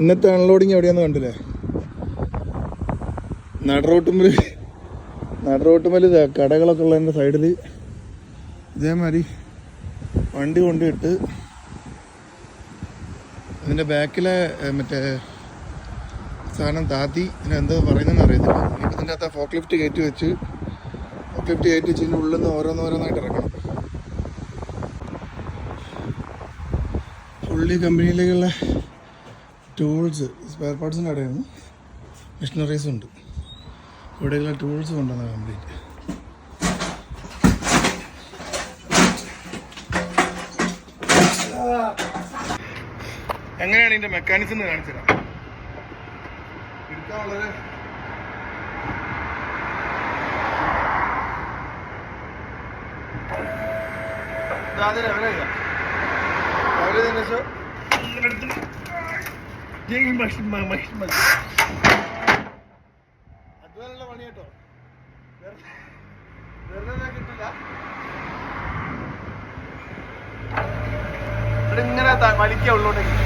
ഇന്നത്തെ അൺലോഡിങ് എവിടെയാന്ന് കണ്ടില്ലേ? നടുറോട്ടുമ്മൽ കടകളൊക്കെ ഉള്ളതിൻ്റെ സൈഡിൽ ഇതേമാതിരി വണ്ടി കൊണ്ടിട്ട് അതിൻ്റെ ബാക്കിലെ മറ്റേ സാധനം താത്തി ഇതിനെന്താ പറയുന്നതെന്ന് അറിയത്തില്ല. ഇപ്പം ഇതിൻ്റെ അകത്ത് ഫോക്ക് ലിഫ്റ്റ് കയറ്റി വെച്ച് ഇതിൻ്റെ ഉള്ളിൽ നിന്ന് ഓരോന്നോരോന്നായിട്ട് ഇറക്കണം. ഫുള്ളി കമ്പനിയിലേക്കുള്ള ടൂൾസ്, സ്പെയർ പാർട്സിൻ്റെ കടയാണ്. മെഷീനറീസും ഉണ്ട്. ഇവിടെയുള്ള ടൂൾസ് കൊണ്ടുവന്ന കംപ്ലീറ്റ്. എങ്ങനെയാണ് ഇതിൻ്റെ മെക്കാനിക്സ് എന്ന് കാണിച്ചു തരാം. എടുക്കാൻ വളരെ അതുപോലുള്ള പണി കേട്ടോ. വെറുതെ കിട്ടില്ല. ഇവിടെ ഇങ്ങനെ വലിക്കുക ഉള്ളോട്ടേക്ക്.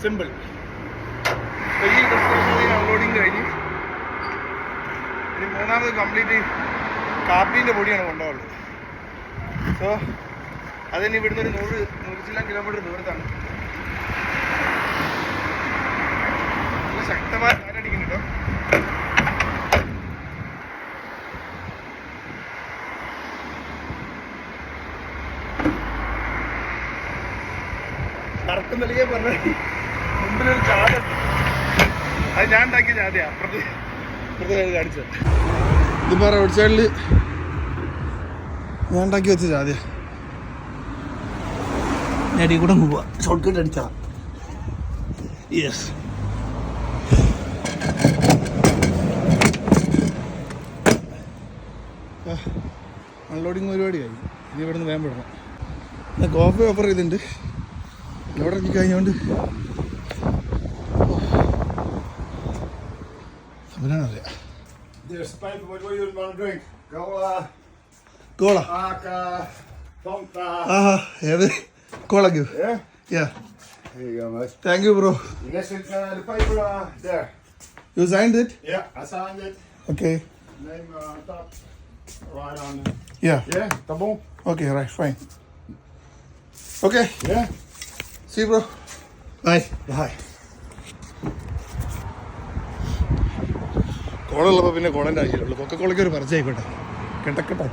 സിമ്പിൾ. ഈ അൺലോഡിങ് കഴിഞ്ഞ് ഇനി മൂന്നാമത് കംപ്ലീറ്റ് കാപ്പീൻ്റെ പൊടിയാണ് കൊണ്ടുപോകുന്നത്. സോ അതിന് ഇവിടുന്ന് ഒരു 100 കിലോമീറ്റർ ദൂരത്താണ്. നല്ല ശക്തമായ കാറ്റടിക്കുന്നുണ്ടോ. തർക്കം നൽകിയ പറഞ്ഞ മുമ്പിലൊരു ചാടുണ്ട്. അത് ഞാൻ ഉണ്ടാക്കിയ ചാതയാണ്. അപ്പുറത്ത് കാണിച്ചത്. ഇതിപ്പോൾ റോഡ് സൈഡിൽ ഞാൻ ഉണ്ടാക്കി വെച്ച ചാതയാണ്. അടി കൂടെ പോവാ. ഷോർട്ട് കട്ട് അടിച്ചാ. യെസ്. അൺലോഡിങ് പരിപാടിയായി. ഇനി ഇവിടെ നിന്ന് വേഗം വിടണം. എന്നാൽ കോഫി ഓഫർ ചെയ്തിട്ടുണ്ട്. ഇവിടെ ഇറങ്ങി കഴിഞ്ഞോണ്ട് അറിയാം. കോള ഏത് കോള give? Yeah. Here you go, mate. Thank you, bro. Yes, it's the paper there. You signed it? Yeah, I signed it. Okay. Name on top. Right on there. Yeah. Yeah, tá bom. Okay, right, fine. Okay. Yeah. See you, bro. Bye. Bye. കോളുള്ളപ്പോൾ പിന്നെ കോളൻ്റെ ആവശ്യമില്ല. കൊക്കക്കോളയ്ക്ക് ഒരു പറിച്ചായിക്കോട്ടെ. കേട്ടക്കട്ടെ.